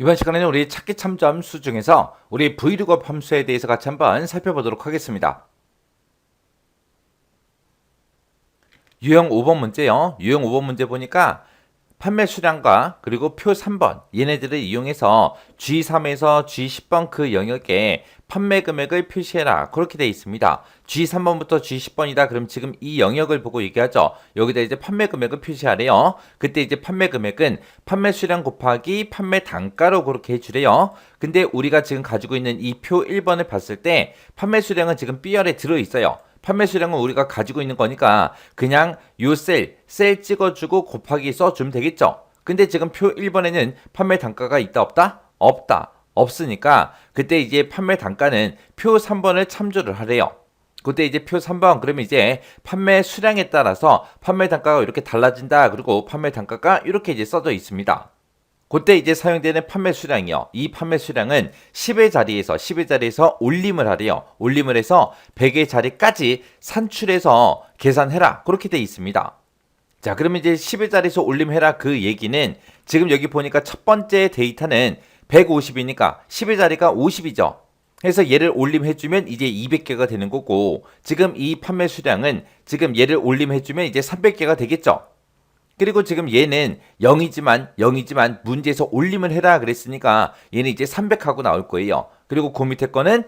이번 시간에는 우리 찾기 참조 함수 중에서 우리 vlookup 함수에 대해서 같이 한번 살펴보도록 하겠습니다. 유형 5번 문제요. 유형 5번 문제 보니까 판매 수량과 그리고 표 3번 얘네들을 이용해서 G3에서 G10번 그 영역에 판매 금액을 표시해라 그렇게 되어 있습니다. G3번부터 G10번이다. 그럼 지금 이 영역을 보고 얘기하죠. 여기다 이제 판매 금액을 표시하래요. 그때 이제 판매 금액은 판매 수량 곱하기 판매 단가로 그렇게 해주래요. 근데 우리가 지금 가지고 있는 이 표 1번을 봤을 때 판매 수량은 지금 B열에 들어있어요. 판매 수량은 우리가 가지고 있는 거니까 그냥 요 셀 찍어주고 곱하기 써주면 되겠죠. 근데 지금 표 1번에는 판매 단가가 있다 없다? 없다. 없으니까 그때 이제 판매 단가는 표 3번을 참조를 하래요. 그때 이제 표 3번 그러면 이제 판매 수량에 따라서 판매 단가가 이렇게 달라진다. 그리고 판매 단가가 이렇게 이제 써져 있습니다. 그때 이제 사용되는 판매 수량이요. 이 판매 수량은 10의 자리에서 올림을 하래요. 올림을 해서 100의 자리까지 산출해서 계산해라. 그렇게 돼 있습니다. 자, 그러면 이제 10의 자리에서 올림해라 그 얘기는 지금 여기 보니까 첫 번째 데이터는 150이니까 10의 자리가 50이죠. 그래서 얘를 올림해주면 이제 200개가 되는 거고 지금 이 판매 수량은 지금 얘를 올림해주면 이제 300개가 되겠죠. 그리고 지금 얘는 0이지만 문제에서 올림을 해라 그랬으니까 얘는 이제 300하고 나올 거예요. 그리고 그 밑에 거는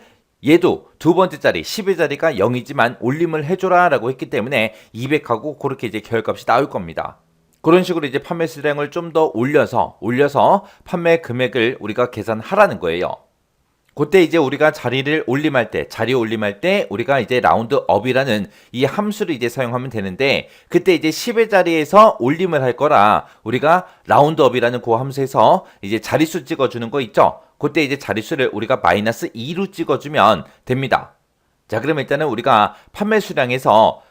얘도 두 번째 자리 10의 자리가 0이지만 올림을 해줘라 라고 했기 때문에 200하고 그렇게 이제 결값이 나올 겁니다. 그런 식으로 이제 판매 수량을 좀 더 올려서 판매 금액을 우리가 계산하라는 거예요. 그때 이제 우리가 자리 올림할 때 우리가 이제 라운드업이라는 이 함수를 이제 사용하면 되는데 그때 이제 10의 자리에서 올림을 할 거라 우리가 라운드업이라는 그 함수에서 이제 자릿수 찍어주는 거 있죠. 그때 이제 자릿수를 우리가 마이너스 2로 찍어주면 됩니다. 자, 그러면 일단은 우리가 판매 수량에서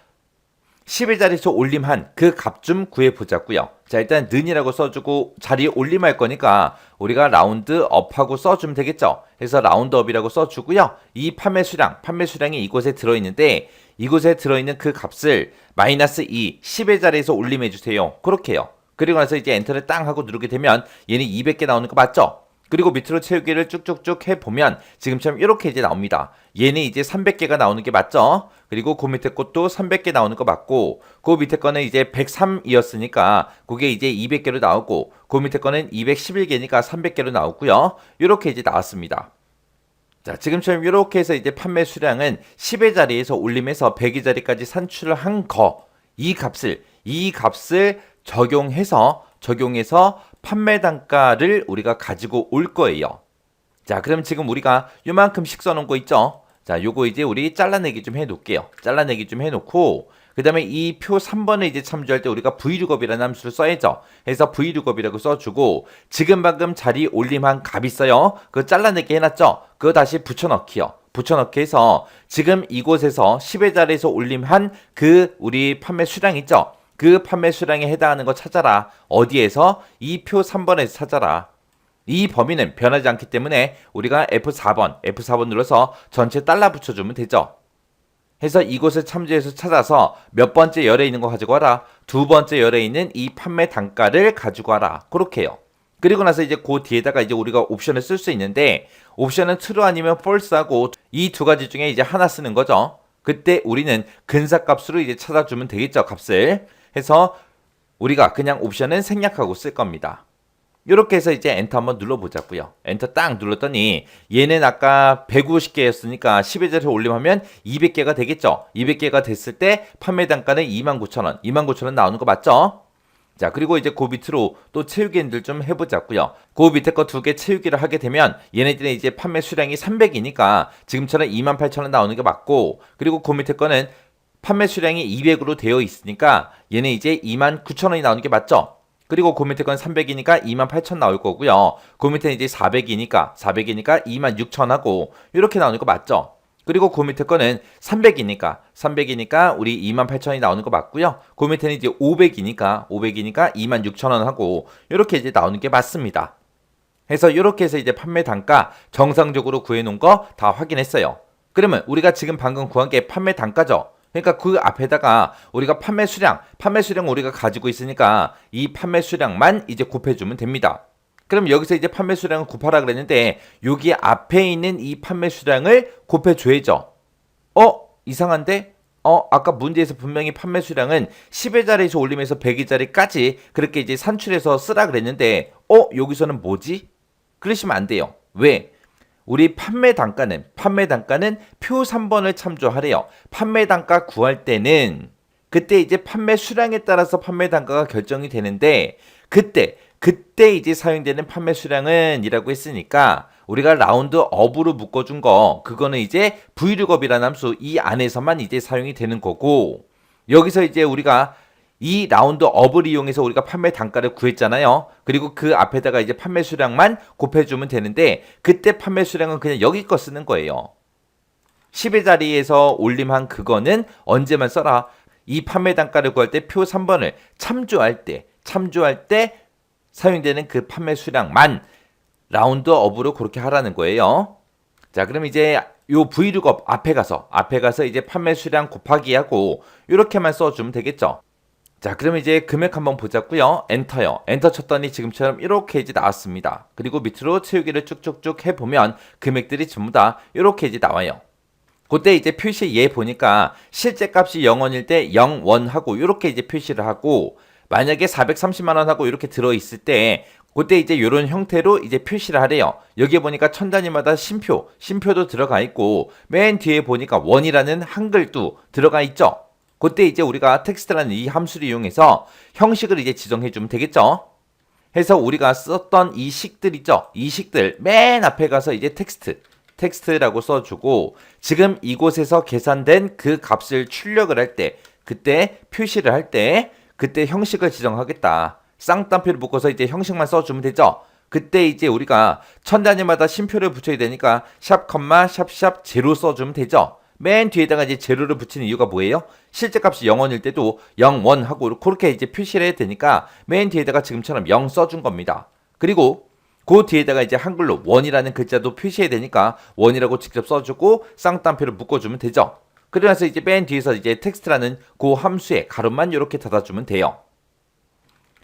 10의 자리에서 올림한 그 값 좀 구해보자고요. 자, 일단 는이라고 써주고 자리에 올림할 거니까 우리가 라운드업하고 써주면 되겠죠. 그래서 라운드업이라고 써주고요. 이 판매 수량이 이곳에 들어있는데 이곳에 들어있는 그 값을 마이너스 2, 10의 자리에서 올림해주세요. 그렇게요. 그리고 나서 이제 엔터를 땅 하고 누르게 되면 얘는 200개 나오는 거 맞죠? 그리고 밑으로 채우기를 쭉쭉쭉 해보면 지금처럼 이렇게 이제 나옵니다. 얘는 이제 300개가 나오는 게 맞죠? 그리고 그 밑에 것도 300개 나오는 거 맞고 그 밑에 거는 이제 103이었으니까 그게 이제 200개로 나오고 그 밑에 거는 211개니까 300개로 나오고요. 이렇게 이제 나왔습니다. 자, 지금처럼 이렇게 해서 이제 판매 수량은 10의 자리에서 올림해서 100의 자리까지 산출을 한 거, 이 값을 적용해서 판매 단가를 우리가 가지고 올 거예요. 자, 그럼 지금 우리가 요만큼씩 써놓은 거 있죠? 자, 요거 이제 우리 잘라내기 좀 해놓을게요. 잘라내기 좀 해놓고 그 다음에 이 표 3번을 이제 참조할 때 우리가 vlookup이라는 함수를 써야죠. 그래서 vlookup이라고 써주고 지금 방금 자리 올림한 값 있어요. 그거 잘라내기 해놨죠? 그거 다시 붙여넣기요. 붙여넣기 해서 지금 이곳에서 10의 자리에서 올림한 그 우리 판매 수량 있죠? 그 판매 수량에 해당하는 거 찾아라. 어디에서? 이 표 3번에서 찾아라. 이 범위는 변하지 않기 때문에 우리가 F4번 눌러서 전체 달라 붙여주면 되죠. 해서 이곳을 참조해서 찾아서 몇 번째 열에 있는 거 가지고 와라. 두 번째 열에 있는 이 판매 단가를 가지고 와라. 그렇게요. 그리고 나서 이제 그 뒤에다가 이제 우리가 옵션을 쓸 수 있는데 옵션은 true 아니면 false하고 이 두 가지 중에 이제 하나 쓰는 거죠. 그때 우리는 근사값으로 이제 찾아주면 되겠죠. 값을. 해서 우리가 그냥 옵션은 생략하고 쓸 겁니다. 이렇게 해서 이제 엔터 한번 눌러보자고요. 엔터 딱 눌렀더니 얘는 아까 150개였으니까 10의 자리에 올림하면 200개가 되겠죠. 200개가 됐을 때 판매 단가는 29,000원. 29,000원 나오는 거 맞죠? 자, 그리고 이제 그 밑으로 또 채우기들 좀 해보자고요. 그 밑에 거 두 개 채우기를 하게 되면 얘네들은 이제 판매 수량이 300이니까 지금처럼 28,000원 나오는 게 맞고 그리고 그 밑에 거는 판매 수량이 200으로 되어 있으니까 얘는 이제 29,000원이 나오는 게 맞죠? 그리고 그 밑에 건 300이니까 28,000 나올 거고요. 그 밑에는 이제 400이니까 26,000하고 이렇게 나오는 거 맞죠? 그리고 그 밑에 거는 300이니까 우리 28,000이 나오는 거 맞고요. 그 밑에는 이제 500이니까 26,000원 하고 이렇게 이제 나오는 게 맞습니다. 해서 이렇게 해서 이제 판매 단가 정상적으로 구해 놓은 거 다 확인했어요. 그러면 우리가 지금 방금 구한 게 판매 단가죠? 그러니까 그 앞에다가 우리가 판매 수량 우리가 가지고 있으니까 이 판매 수량만 이제 곱해주면 됩니다. 그럼 여기서 이제 판매 수량을 곱하라 그랬는데 여기 앞에 있는 이 판매 수량을 곱해줘야죠. 이상한데? 아까 문제에서 분명히 판매 수량은 10의 자리에서 올리면서 100의 자리까지 그렇게 이제 산출해서 쓰라 그랬는데 여기서는 뭐지? 그러시면 안 돼요. 왜? 우리 판매 단가는 표 3번을 참조하래요. 판매 단가 구할 때는 그때 이제 판매 수량에 따라서 판매 단가가 결정이 되는데 그때 이제 사용되는 판매 수량은 이라고 했으니까 우리가 라운드 업으로 묶어준 거 그거는 이제 vlookup이라는 함수 이 안에서만 이제 사용이 되는 거고 여기서 이제 우리가 이 라운드 업을 이용해서 우리가 판매 단가를 구했잖아요. 그리고 그 앞에다가 이제 판매 수량만 곱해주면 되는데 그때 판매 수량은 그냥 여기 거 쓰는 거예요. 10의 자리에서 올림한 그거는 언제만 써라. 이 판매 단가를 구할 때 표 3번을 참조할 때 사용되는 그 판매 수량만 라운드 업으로 그렇게 하라는 거예요. 자, 그럼 이제 요 vlookup 앞에 가서 이제 판매 수량 곱하기 하고 이렇게만 써주면 되겠죠. 자, 그럼 이제 금액 한번 보자고요. 엔터요. 엔터 쳤더니 지금처럼 이렇게 이제 나왔습니다. 그리고 밑으로 채우기를 쭉쭉쭉 해보면 금액들이 전부 다 이렇게 이제 나와요. 그때 이제 표시 얘 보니까 실제 값이 0원일 때 0원 하고 이렇게 이제 표시를 하고 만약에 430만 원 하고 이렇게 들어있을 때 그때 이제 이런 형태로 이제 표시를 하래요. 여기에 보니까 천 단위마다 심표도 들어가 있고 맨 뒤에 보니까 원이라는 한글도 들어가 있죠. 그때 이제 우리가 텍스트라는 이 함수를 이용해서 형식을 이제 지정해 주면 되겠죠. 해서 우리가 썼던 이 식들 있죠. 이 식들 맨 앞에 가서 이제 텍스트라고 써주고 지금 이곳에서 계산된 그 값을 출력을 할 때 그때 표시를 할 때 그때 형식을 지정하겠다. 쌍따옴표를 묶어서 이제 형식만 써주면 되죠. 그때 이제 우리가 천 단위마다 심표를 붙여야 되니까 샵 컴마 샵샵 제로 써주면 되죠. 맨 뒤에다가 이제 제로를 붙이는 이유가 뭐예요? 실제 값이 0원일 때도 0원 하고 그렇게 이제 표시를 해야 되니까 맨 뒤에다가 지금처럼 0 써준 겁니다. 그리고 그 뒤에다가 이제 한글로 원이라는 글자도 표시해야 되니까 원이라고 직접 써주고 쌍따옴표를 묶어주면 되죠. 그러면서 이제 맨 뒤에서 이제 텍스트라는 그 함수의 가로만 이렇게 닫아주면 돼요.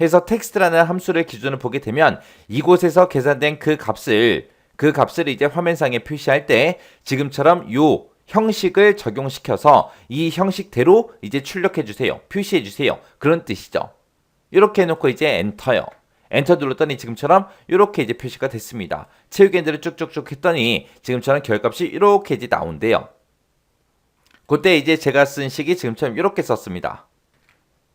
해서 텍스트라는 함수를 기준으로 보게 되면 이곳에서 계산된 그 값을 이제 화면상에 표시할 때 지금처럼 요 형식을 적용시켜서 이 형식대로 이제 출력해 주세요. 표시해 주세요. 그런 뜻이죠. 이렇게 해놓고 이제 엔터요. 엔터 눌렀더니 지금처럼 이렇게 이제 표시가 됐습니다. 채우기 엔드를 쭉쭉쭉 했더니 지금처럼 결값이 이렇게 이제 나온대요. 그때 이제 제가 쓴 식이 지금처럼 이렇게 썼습니다.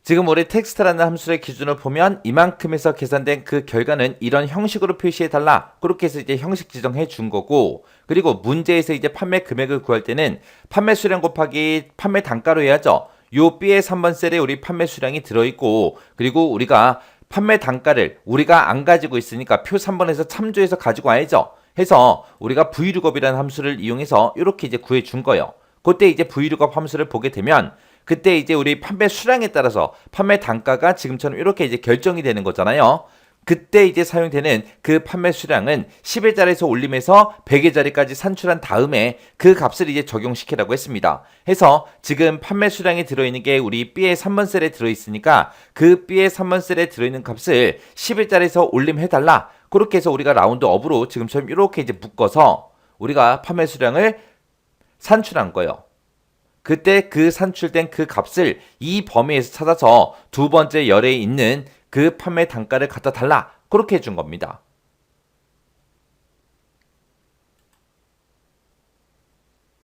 지금 우리 텍스트라는 함수의 기준을 보면 이만큼에서 계산된 그 결과는 이런 형식으로 표시해달라. 그렇게 해서 이제 형식 지정해 준 거고 그리고 문제에서 이제 판매 금액을 구할 때는 판매 수량 곱하기 판매 단가로 해야죠. 요 B의 3번 셀에 우리 판매 수량이 들어있고 그리고 우리가 판매 단가를 우리가 안 가지고 있으니까 표 3번에서 참조해서 가지고 와야죠. 해서 우리가 vlookup이라는 함수를 이용해서 이렇게 이제 구해 준 거예요. 그때 이제 vlookup 함수를 보게 되면 그때 이제 우리 판매 수량에 따라서 판매 단가가 지금처럼 이렇게 이제 결정이 되는 거잖아요. 그때 이제 사용되는 그 판매 수량은 10의 자리에서 올리면서 100의 자리까지 산출한 다음에 그 값을 이제 적용시키라고 했습니다. 해서 지금 판매 수량이 들어있는 게 우리 B의 3번 셀에 들어있으니까 그 B의 3번 셀에 들어있는 값을 10의 자리에서 올림해달라. 그렇게 해서 우리가 라운드 업으로 지금처럼 이렇게 이제 묶어서 우리가 판매 수량을 산출한 거예요. 그때 그 산출된 그 값을 이 범위에서 찾아서 두 번째 열에 있는 그 판매 단가를 갖다 달라. 그렇게 해준 겁니다.